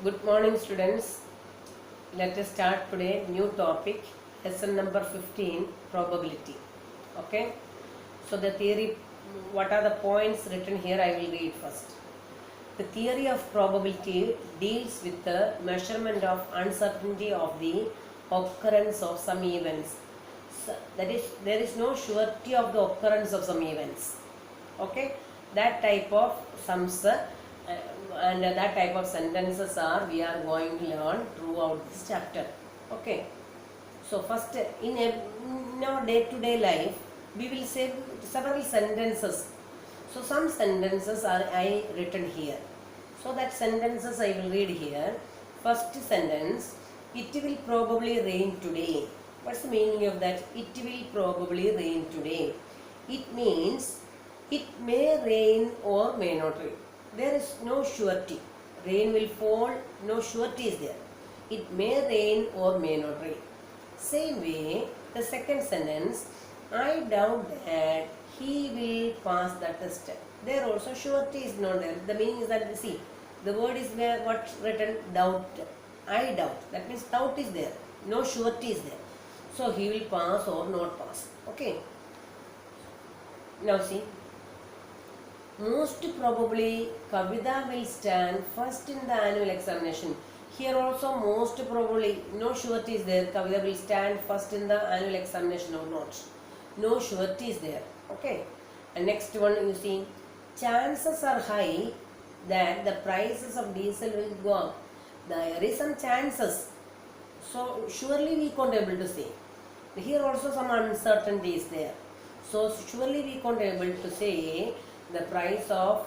Good morning, students. Let us start today new topic, lesson number 15, probability. Okay. So the theory, what are the points written here? I will read first. The theory of probability deals with the measurement of uncertainty of the occurrence of some events. So that is, there is no surety of the occurrence of some events. Okay, that type of sums and that type of sentences are we are going to learn throughout this chapter. Okay, so first in our day-to-day life we will say several sentences. So some sentences are I written here. So that sentences I will read here. First sentence, it will probably rain today. What's the meaning of that? It will probably rain today. It means it may rain or may not rain. There is no surety. Rain will fall, no surety is there. It may rain or may not rain. Same way, the second sentence, I doubt that he will pass the test. There also surety is not there. The meaning is that, see, the word is where what written? Doubt. I doubt. That means doubt is there. No surety is there. So he will pass or not pass. Okay. Now see. Most probably Kavita will stand first in the annual examination. Here also most probably no surety is there. Kavita will stand first in the annual examination or not. No surety is there. Okay. And next one you see, chances are high that the prices of diesel will go up. There is some chances. So surely we can't able to say. Here also some uncertainty is there. So surely we can't able to say the price of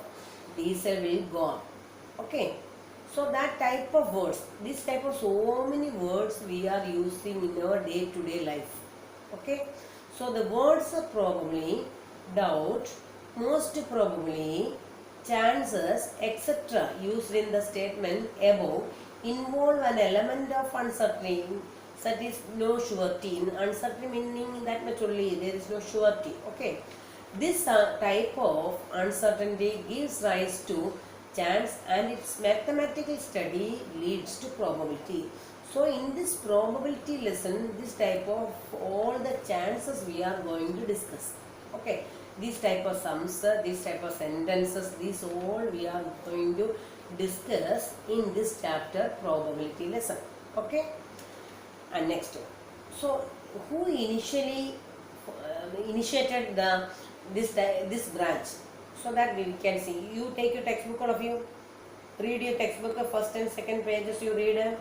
diesel will go up. Okay. So that type of words, this type of so many words we are using in our day-to-day life. Okay. So the words are probably, doubt, most probably, chances, etc. used in the statement above involve an element of uncertainty. That is no surety. In uncertainty meaning that much only, there is no surety. Okay. This type of uncertainty gives rise to chance and its mathematical study leads to probability. So in this probability lesson, this type of all the chances we are going to discuss. Okay, these type of sums, these type of sentences, these all we are going to discuss in this chapter probability lesson. Okay, and next one. So who initially initiated this branch? So that we can see. You take your textbook, all of you. Read your textbook, first and second pages you read.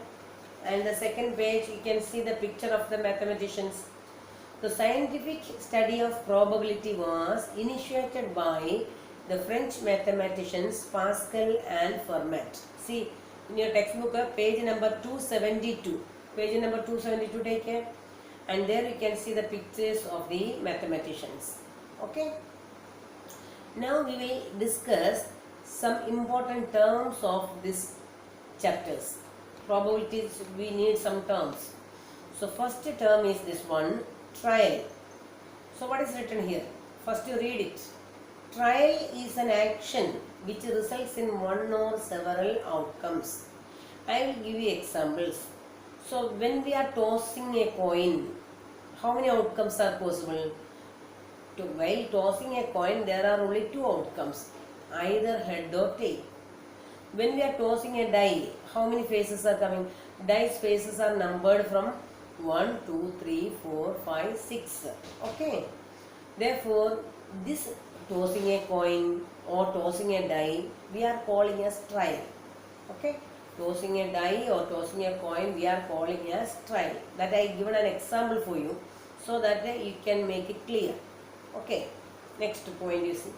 And the second page you can see the picture of the mathematicians. The scientific study of probability was initiated by the French mathematicians Pascal and Fermat. See in your textbook page number 272. Page number 272 take care. And there you can see the pictures of the mathematicians. Okay. Now we will discuss some important terms of this chapters. Probabilities, we need some terms. So first term is this one, trial. So what is written here? First you read it. Trial is an action which results in one or several outcomes. I will give you examples. So when we are tossing a coin, how many outcomes are possible? While tossing a coin, there are only two outcomes, either head or tail. When we are tossing a die, how many faces are coming? Dice faces are numbered from 1, 2, 3, 4, 5, 6. Okay. Therefore, this tossing a coin or tossing a die, we are calling as trial. Okay. Tossing a die or tossing a coin, we are calling as trial. That I given an example for you so that you can make it clear. Okay, next point you see.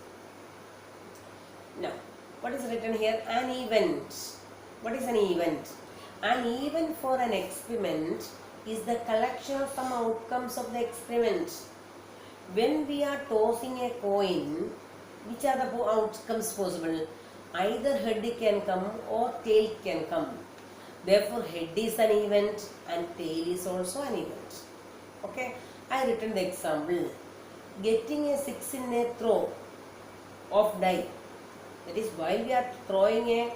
Now, what is written here? An event. What is an event? An event for an experiment is the collection of some outcomes of the experiment. When we are tossing a coin, which are the outcomes possible? Either head can come or tail can come. Therefore, head is an event and tail is also an event. Okay, I written the example. Getting a 6 in a throw of die. That is, while we are throwing a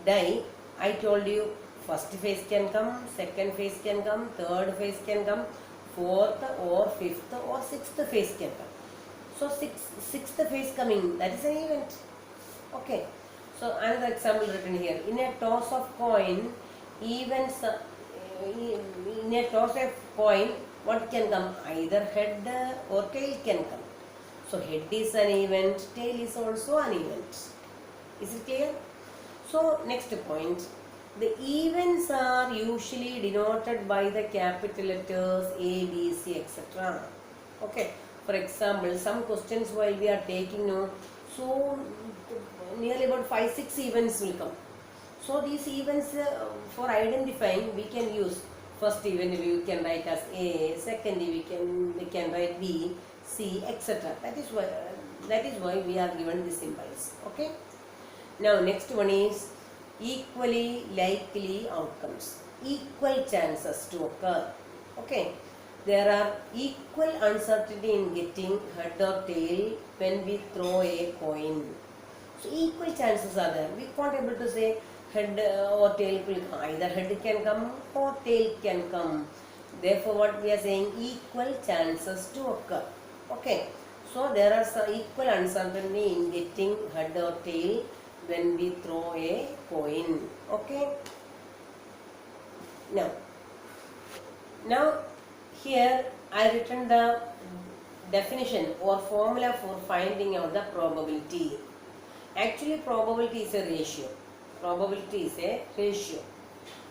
die, I told you first phase can come, second phase can come, third phase can come, fourth or fifth or sixth phase can come. So sixth phase coming, that is an event. Okay. So another example written here. In a toss of coin, events in a toss of coin, what can come? Either head or tail can come. So head is an event, tail is also an event. Is it clear? So next point. The events are usually denoted by the capital letters A, B, C, etc. Okay. For example, some questions while we are taking note, so nearly about 5-6 events will come. So these events for identifying we can use first event we can write as A, second we can write B, C, etc. That is why we are given these symbols. Okay. Now next one is equally likely outcomes, equal chances to occur. Okay, there are equal uncertainty in getting head or tail when we throw a coin. So equal chances are there. We can't able to say head or tail will come. Either head can come or tail can come. Therefore, what we are saying, equal chances to occur. Okay, so there are some equal uncertainty in getting head or tail when we throw a coin. Okay. Now here I written the definition or formula for finding out the probability. Actually, probability is a ratio. Probability is a ratio.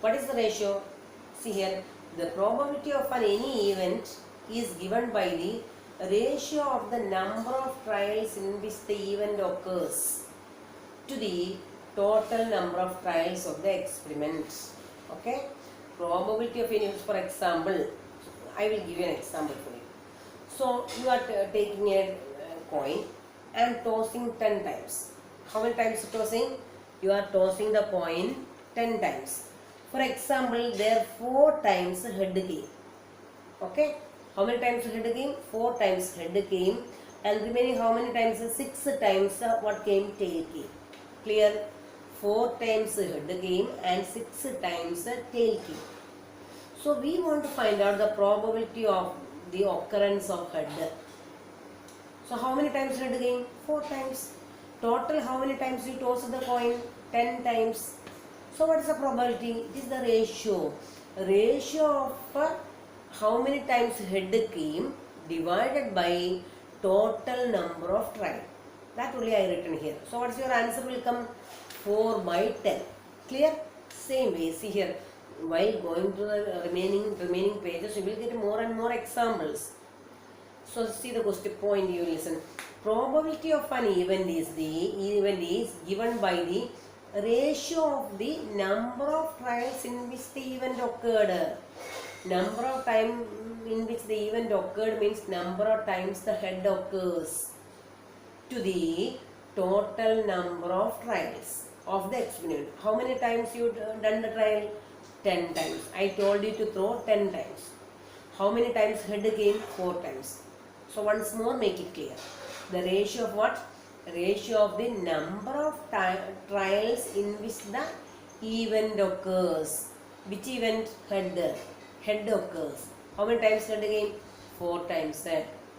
What is the ratio? See here, the probability of any event is given by the ratio of the number of trials in which the event occurs to the total number of trials of the experiment. Okay, probability of any, for example, I will give you an example for you. So you are taking a coin and tossing 10 times. How many times tossing? You are tossing the coin 10 times. For example, there 4 times head came. Okay, how many times head came? 4 times head came, and remaining how many times? 6 times what came? Tail came. Clear? 4 times head came and 6 times tail came. So we want to find out the probability of the occurrence of head. So how many times head came? 4 times. Total how many times you toss the coin? 10 times. So what is the probability? It is the ratio. Ratio of how many times head came divided by total number of trials. That only I written here. So what's your answer will come? 4 by 10. Clear? Same way. See here. While going to the remaining pages, you will get more and more examples. So see the question point you listen. Probability of an event is given by the ratio of the number of trials in which the event occurred. Number of time in which the event occurred means number of times the head occurs to the total number of trials of the experiment. How many times you done the trial? 10 times. I told you to throw 10 times. How many times head came? 4 times. So once more make it clear. The ratio of what? Ratio of the number of trials in which the event occurs. Which event? Head. Head occurs. How many times head came? 4 times.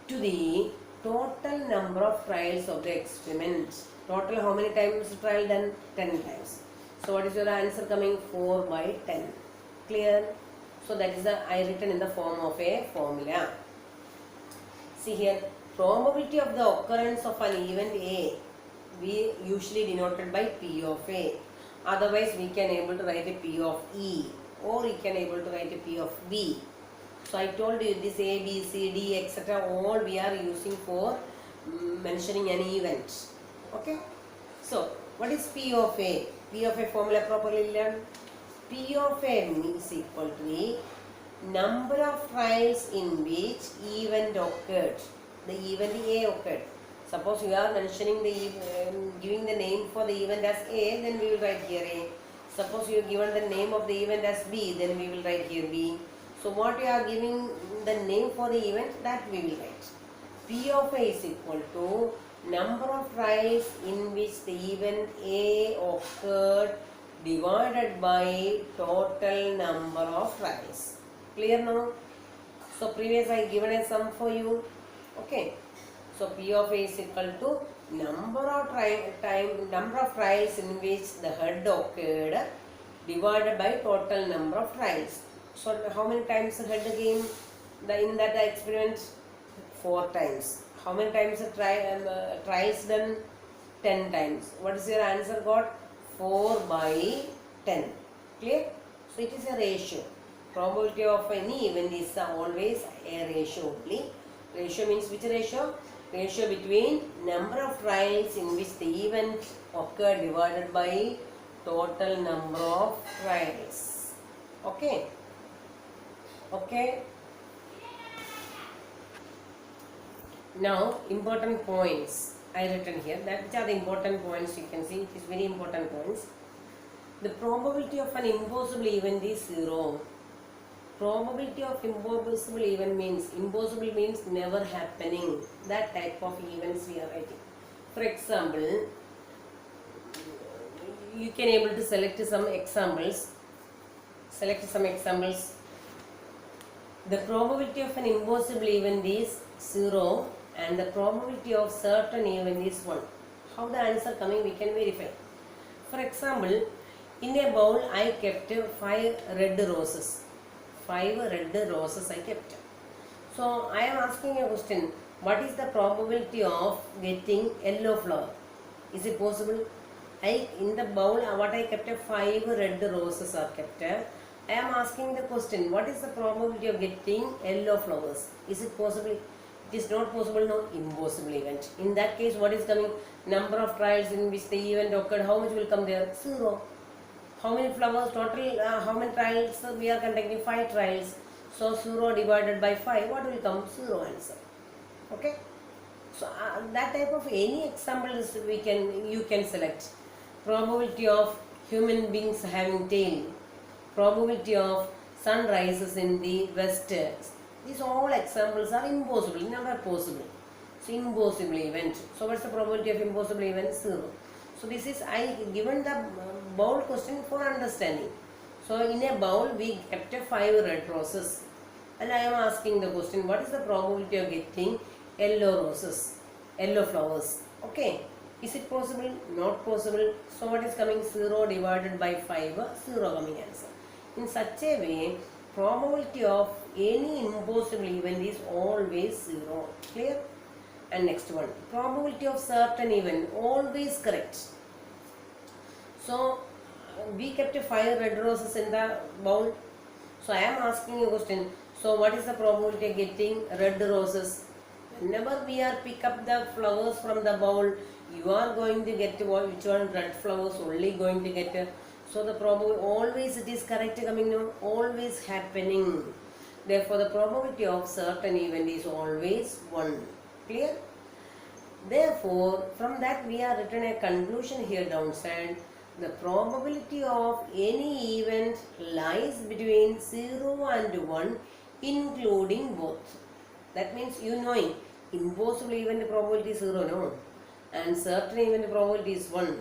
To the total number of trials of the experiment. Total how many times trial done? 10 times. So what is your answer coming? 4 by 10. Clear? So that is the I written in the form of a formula. See here, probability of the occurrence of an event A, we usually denoted by P of A. Otherwise we can able to write a P of E, or we can able to write a P of B. So I told you this A, B, C, D, etc. all we are using for mentioning an event. Okay. So what is P of A? P of A formula properly learned. P of A is equal to the number of trials in which event occurred. The event A occurred. Suppose you are mentioning the giving the name for the event as A, then we will write here A. Suppose you have given the name of the event as B, then we will write here B. So what you are giving the name for the event, that we will write. P of A is equal to number of trials in which the event A occurred divided by total number of trials. Clear now? So previous I given a sum for you. Okay. So P of A is equal to number of trials in which the head occurred divided by total number of trials. So how many times the head came in that experiment? 4 times. How many times the trials done? 10 times. What is your answer got? 4 by 10. Clear? So it is a ratio. Probability of any event is always a ratio only. Ratio means which ratio? Ratio between number of trials in which the event occurred divided by total number of trials. Okay? Okay? Now, important points I written here. That which are the important points you can see. It is very important points. The probability of an impossible event is 0. Probability of impossible event means, impossible means never happening. That type of events we are writing. For example, you can able to select some examples. Select some examples. The probability of an impossible event is 0 and the probability of certain event is 1. How the answer coming we can verify. For example, in a bowl I kept 5 red roses. 5 red roses I kept. So I am asking a question. What is the probability of getting yellow flower? Is it possible? In the bowl what I kept 5 red roses are kept. I am asking the question. What is the probability of getting yellow flowers? Is it possible? It is not possible. No, impossible event. In that case, what is coming? Number of trials in which the event occurred. How much will come there? 0. How many flowers total? How many trials we are conducting? 5 trials. So 0 divided by 5. What will come? 0 answer. Okay. So that type of any examples you can select. Probability of human beings having tail. Probability of sun rises in the west. These all examples are impossible, never possible. So impossible event. So what's the probability of impossible event? 0. So this is I given the bowl question for understanding. So in a bowl we kept 5 red roses and I am asking the question, what is the probability of getting yellow roses, yellow flowers? Okay. Is it possible? Not possible. So what is coming? 0 divided by 5, 0 coming answer. In such a way, probability of any impossible event is always 0. Clear? And next one, probability of certain event, always correct. So we kept 5 red roses in the bowl. So I am asking a question. So what is the probability of getting red roses? Whenever we are pick up the flowers from the bowl, you are going to get which one? Red flowers only going to get. So the probability always it is correct coming now, always happening. Therefore the probability of certain event is always 1. Clear? Therefore from that we are written a conclusion here downside. The probability of any event lies between 0 and 1 including both. That means you knowing impossible event probability is 0 no, and certain event probability is 1.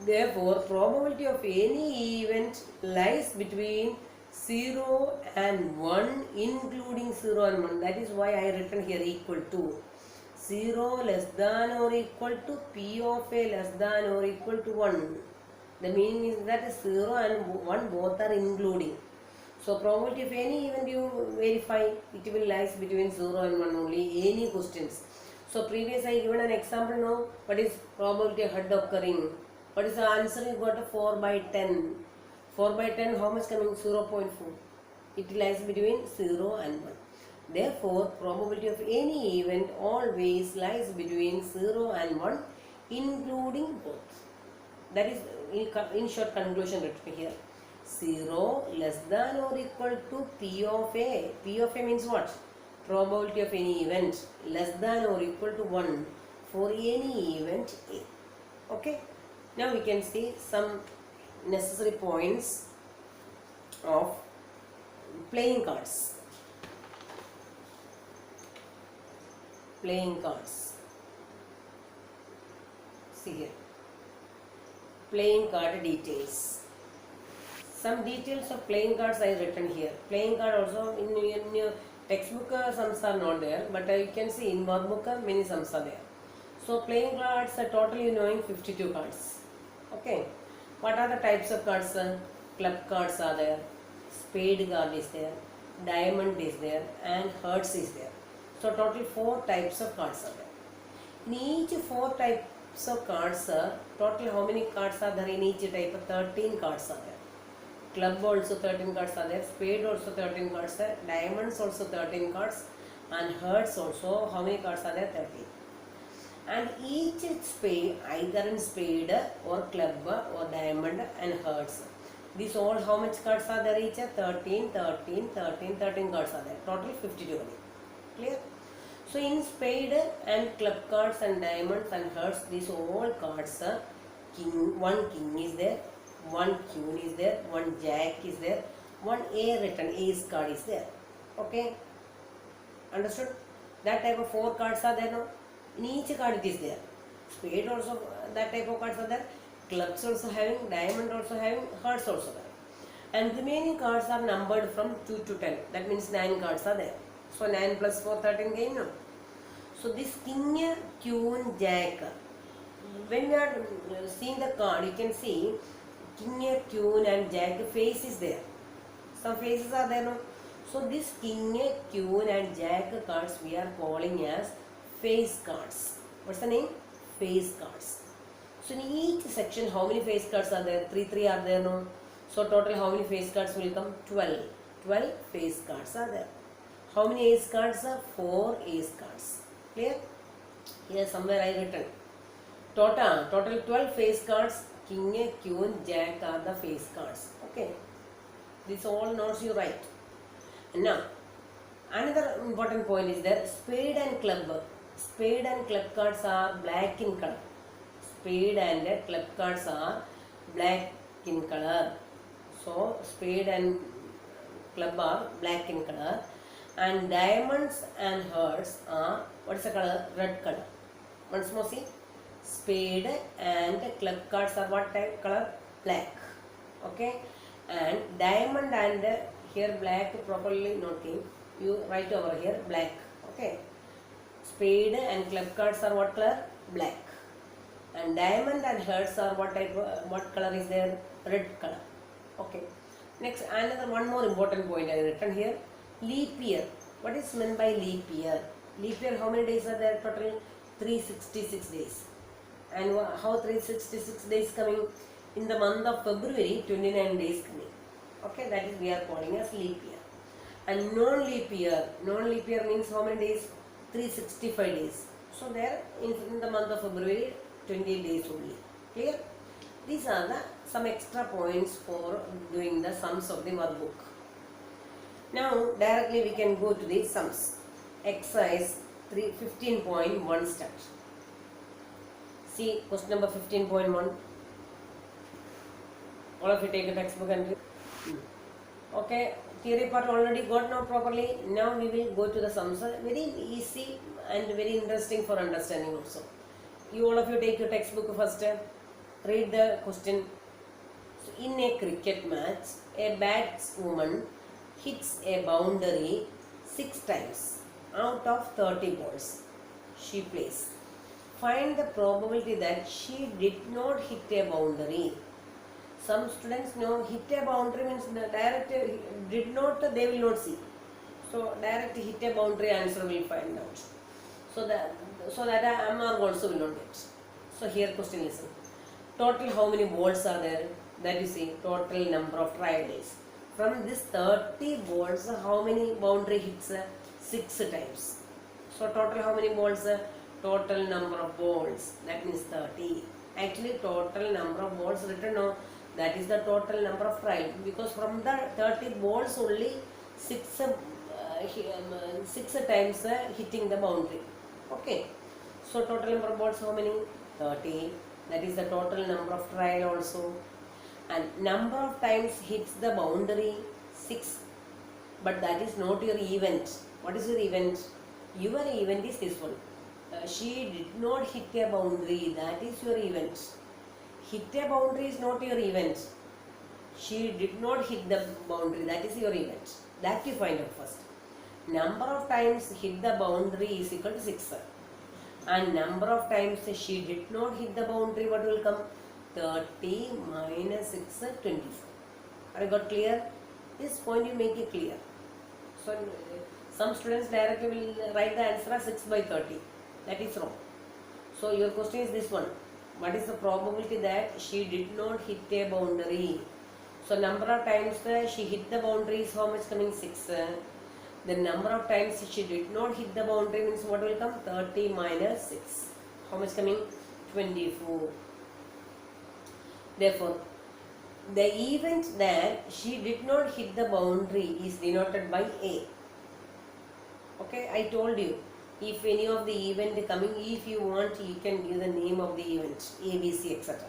Therefore, probability of any event lies between 0 and 1 including 0 and 1. That is why I written here equal to 0 less than or equal to P of A less than or equal to 1. The meaning is that 0 and 1 both are including. So probability of any event you verify, it will lies between 0 and 1 only, any questions. So previous I given an example now. What is probability of head occurring? What is the answer? You got a 4 by 10. 4 by 10, how much coming? 0.4. It lies between 0 and 1. Therefore, probability of any event always lies between 0 and 1, including both. That is in short conclusion written here. 0 less than or equal to P of A. P of A means what? Probability of any event less than or equal to 1 for any event A. Okay. Now we can see some necessary points of playing cards. Playing cards. See here. Playing card details. Some details of playing cards I written here. Playing card also in your textbook sums are not there, but you can see in workbook many sums are there. So playing cards are totally knowing 52 cards. Okay. What are the types of cards? Club cards are there, spade card is there, diamond is there, and hearts is there. So total 4 types of cards are there. In each 4 types of cards, total how many cards are there in each type? 13 cards are there. Club also 13 cards are there, spade also 13 cards are there, diamonds also 13 cards, and hearts also how many cards are there? 13. And each spade, either in spade or club or diamond and hearts, these all how much cards are there each? 13 cards are there. Total 52 only. Clear? So in spade and club cards and diamonds and hearts, these all cards are one king is there, one queen is there, one jack is there, one A written, ace card is there. Okay? Understood? That type of 4 cards are there now. In each card it is there. Spade also, that type of cards are there. Clubs also having, diamond also having, hearts also there. And remaining cards are numbered from 2 to 10. That means 9 cards are there. So 9 plus 4, 13 game now. So this king, queen, jack. When we are seeing the card, you can see king, queen and jack face is there. Some faces are there now. So this king, queen and jack cards we are calling as face cards. What's the name? Face cards. So in each section how many face cards are there? 3 are there no? So total how many face cards will come? 12. 12 face cards are there. How many ace cards are? 4 ace cards. Clear? Here somewhere I written. Total 12 face cards. King, queen, jack are the face cards. Okay. This all notes you write. Now, another important point is there. Spade and club. Spade and club cards are black in color. Spade and club cards are black in color. So spade and club are black in color, and diamonds and hearts are, what's the color? Red color. Once more see, spade and club cards are what type color? Black. Okay, and diamond and here black properly noting, you write over here black. Okay, spade and club cards are what color? Black. And diamond and hearts are what type? What color is there? Red color. Okay. Next, another one more important point I written here. Leap year. What is meant by leap year? Leap year, how many days are there? Total 366 days. And how 366 days coming? In the month of February, 29 days coming. Okay, that is we are calling as leap year. And non-leap year. Non-leap year means how many days? 365 days. So there in the month of February, 20 days only. Clear? These are the some extra points for doing the sums of the workbook. Now directly we can go to the sums. Exercise 15.1 start. See question number 15.1. All of you take a textbook and read. Okay, theory part already got now properly. Now we will go to the sums. Very easy and very interesting for understanding also. You all of you take your textbook first. Read the question. So in a cricket match, a batswoman hits a boundary 6 times out of 30 balls she plays. Find the probability that she did not hit a boundary. Some students know hit a boundary means the direct did not, they will not see. So direct hit a boundary answer will find out. So that mark also will not get. So here question listen. Total how many balls are there? That you see total number of trials. From this 30 balls, how many boundary hits? 6 times. So total how many balls? Total number of balls. That means 30. Actually total number of balls written now. That is the total number of trials. Because from the 30 balls only 6 times hitting the boundary. Okay. So total number of balls how many? 30. That is the total number of trial also. And number of times hits the boundary 6. But that is not your event. What is your event? Your event is this one. She did not hit a boundary. That is your event. Hit a boundary is not your event. she did not hit the boundary, that is your event. That you find out first. Number of times hit the boundary is equal to 6. And number of times she did not hit the boundary, what will come? 30 minus 6, 24. Are you got clear? This point you make it clear. So some students directly will write the answer as 6 by 30. That is wrong. So your question is this one. What is the probability that she did not hit a boundary? So number of times she hit the boundary is how much coming? 6. The number of times she did not hit the boundary means what will come? 30 minus 6. How much coming? 24. Therefore, the event that she did not hit the boundary is denoted by A. Okay, I told you, if any of the event coming, if you want, you can give the name of the event, A, B, C, etc.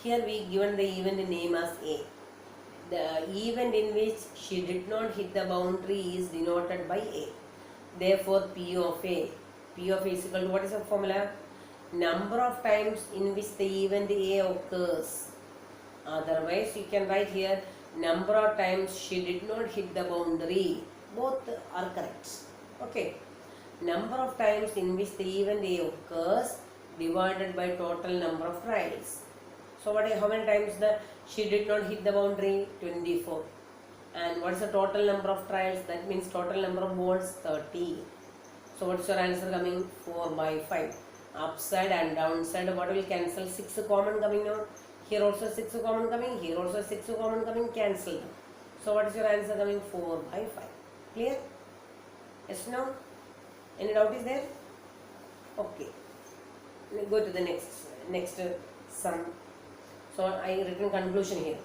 Here we given the event name as A. The event in which she did not hit the boundary is denoted by A. Therefore, P of A is equal to, what is the formula? Number of times in which the event A occurs. Otherwise, you can write here number of times she did not hit the boundary. Both are correct. Okay. Number of times in which the event A occurs divided by total number of trials. So how many times she did not hit the boundary? 24. And what is the total number of trials? That means total number of balls, 30. So what's your answer coming? 4 by 5. Upside and downside, what will cancel? 6 common coming now. Here also 6 common coming. Here also 6 common coming. Cancel. So what is your answer coming? 4 by 5. Clear? Yes, no? Any doubt is there? Okay. Go to the next sum. So I written conclusion here.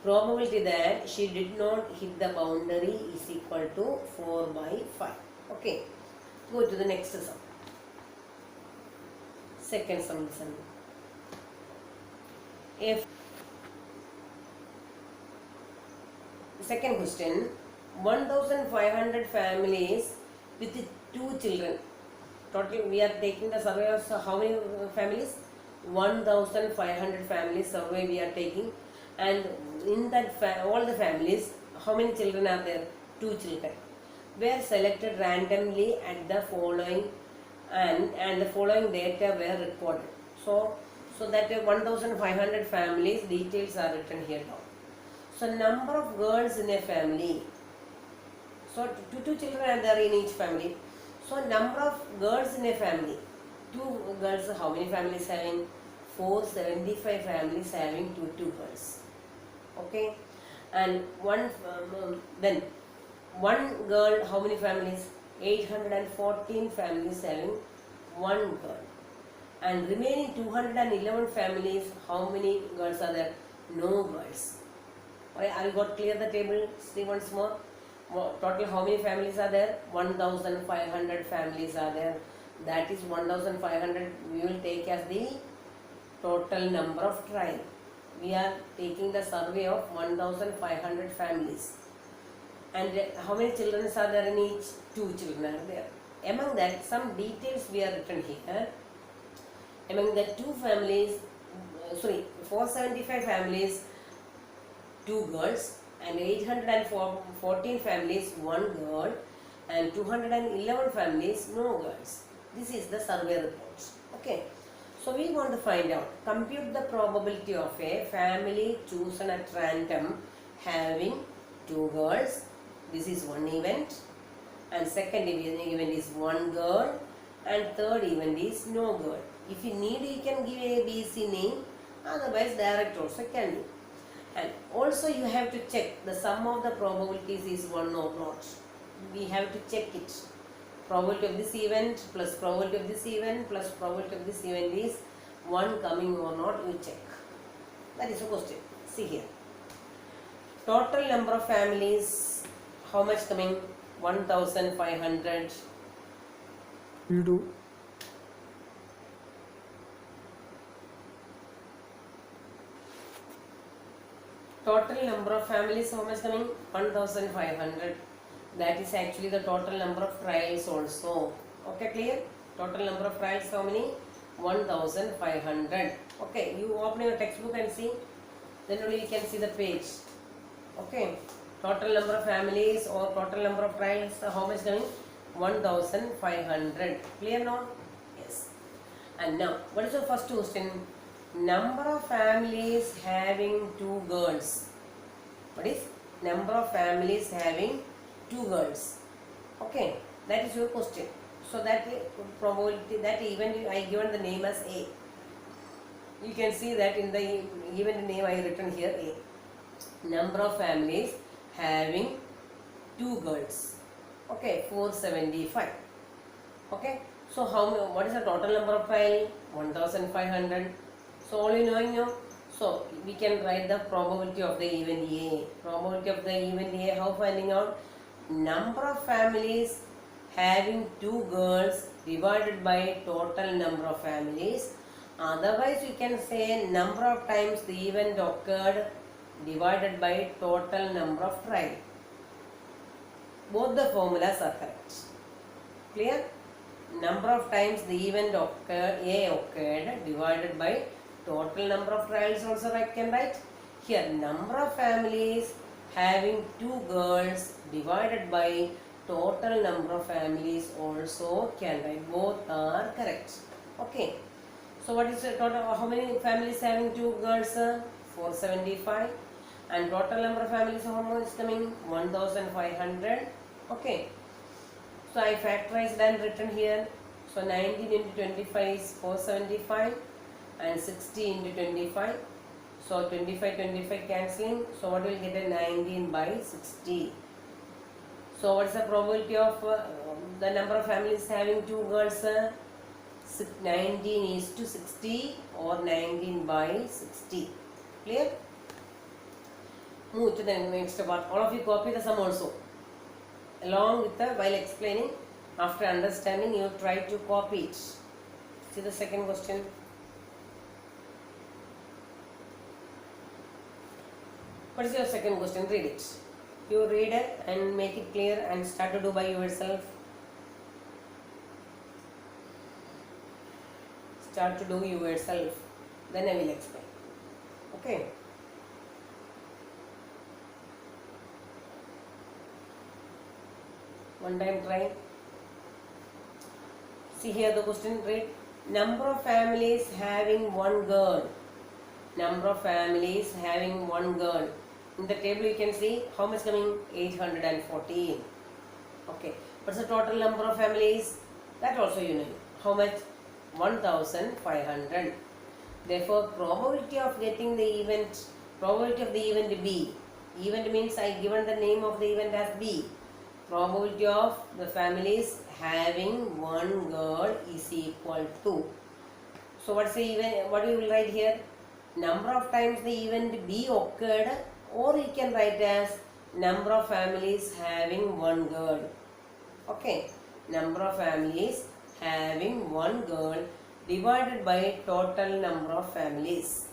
Probability that she did not hit the boundary is equal to 4 by 5. Okay. Go to the next sum. Second sum. If second question, 1500 families with 2 children. Total we are taking the survey of how many families? 1500 families survey we are taking, and in that all the families, how many children are there? 2 children were selected randomly at the following, and the following data were recorded. So that 1500 families details are written here down. So number of girls in a family. So two children are there in each family. So number of girls in a family. 2 girls, how many families having? 475 families having 2 girls. Okay. And then one girl, how many families? 814 families having 1 girl. And remaining 211 families, how many girls are there? No girls. Are you got clear the table? See once more. Total how many families are there? 1500 families are there. That is 1500 we will take as the total number of trial. We are taking the survey of 1500 families. And how many children are there in each? 2 children are there. Among that, some details we are written here. Among the 2 families, 475 families, 2 girls, and 814 families, 1 girl, and 211 families, no girls. This is the survey report. Okay. So we want to find out, compute the probability of a family chosen at random having 2 girls. This is one event, and second event is 1 girl, and third event is no girl. If you need, you can give A, B, C name, otherwise direct also can be. And also you have to check the sum of the probabilities is 1 or not. We have to check it. Probability of this event plus probability of this event plus probability of this event is 1 coming or not, you check. That is a question. See here. Total number of families, how much coming? 1500. You do. Total number of families, how much coming? 1500. That is actually the total number of trials also. Okay, clear? Total number of trials, how many? 1500. Okay, you open your textbook and see. Then only you can see the page. Okay, total number of families or total number of trials, how much coming? 1500. Clear now? Yes. And now, what is the first question? Number of families having two girls. What is number of families having two girls? Okay, that is your question. So that probability, that event I given the name as A. You can see that in the event name I written here A. Number of families having two girls. Okay, 475. Okay, so what is the total number of trial? 1500. So all you knowing now. So we can write the probability of the event A. Probability of the event A, how finding out? Number of families having two girls divided by total number of families. Otherwise you can say number of times the event occurred divided by total number of trial. Both the formulas are correct. Clear? Number of times the event A occurred divided by total number of trials also I can write. Here number of families having two girls divided by total number of families also can write. Both are correct. Okay. So what is the total? How many families having two girls? 475. And total number of families how much is coming? 1500. Okay. So I factorized and written here. So 19 into 25 is 475 and 60 into 25. So 25 cancelling. So what will get a 19 by 60. So what is the probability of the number of families having two girls? 19 is to 60 or 19 by 60. Clear? Move to the next part. All of you copy the sum also. Along with the, while explaining, after understanding, you try to copy it. See the second question. What is your second question? Read it. You read it and make it clear and start to do by yourself. Start to do yourself. Then I will explain. Okay. One time try. See here the question, read. Number of families having one girl. Number of families having one girl. In the table you can see how much coming? 814. Okay. What's the total number of families? That also you know. How much? 1500. Therefore, probability of getting the event, probability of the event B. Event means I given the name of the event as B. Probability of the families having one girl is equal to. So what's the event? What you will write here? Number of times the event B occurred, or you can write as number of families having one girl. Okay. Number of families having one girl divided by total number of families.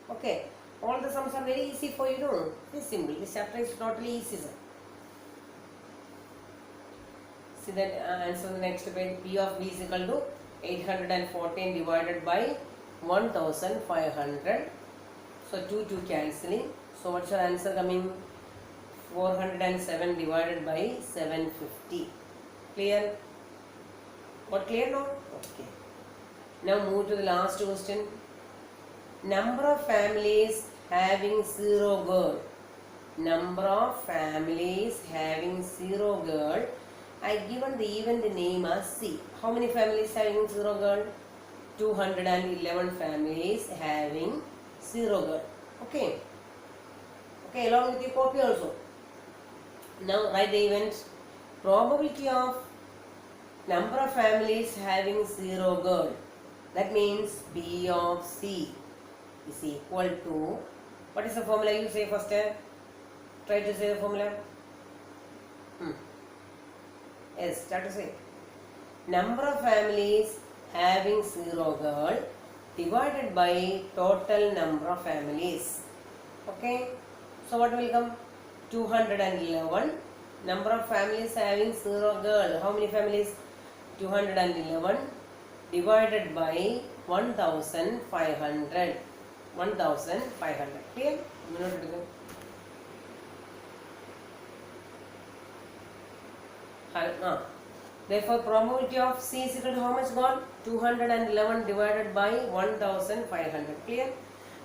Okay. All the sums are very easy for you, no? Very simple. This chapter is totally easy, sir. See that answer on the next page. P of B is equal to 814 divided by 1500. So 2 cancelling. So what's your answer coming? 407 divided by 750. Clear? What clear now? Okay. Now move to the last question. Number of families having 0 girl. Number of families having 0 girl. I given the event name as C. How many families having 0 girl? 211 families having 0 girl. Okay. Okay, along with your copy also. Now write the event. Probability of number of families having 0 girl. That means B of C is equal to, what is the formula you say first? Try to say the formula. Yes, start to say. Number of families having 0 girl divided by total number of families. Okay. So what will come? 211. Number of families having 0 girl. How many families? 211 divided by 1500. 1500. Clear? Therefore, probability of C is equal to how much got? 211 divided by 1500. Clear?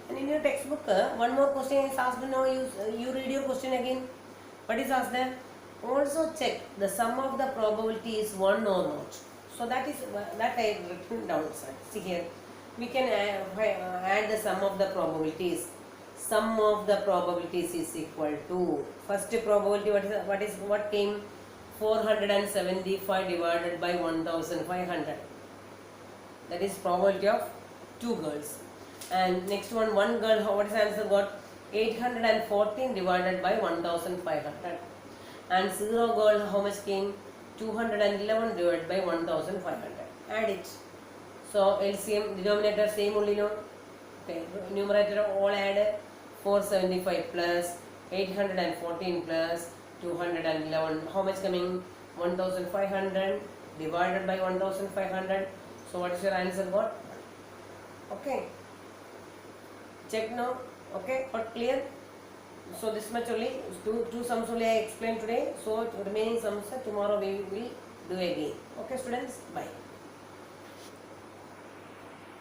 And in your textbook, one more question is asked. Now you read your question again. What is asked there? Also check the sum of the probability is 1 or not. So that is that I have written down. See here, we can add the sum of the probabilities. Sum of the probabilities is equal to first probability. What came? 475 divided by 1500. That is probability of 2 girls. And next one girl. What is the answer got? 814 divided by 1500. And 0 girl, how much came? 211 divided by 1500. Add it. So LCM denominator same only, no? Okay, numerator all add 475 plus 814 plus 211. How much coming? 1500 divided by 1500. So what is your answer got? Okay. Check now. Okay, got clear? So this much only, two sums only I explained today. So remaining sums tomorrow we will do again. Okay students, bye.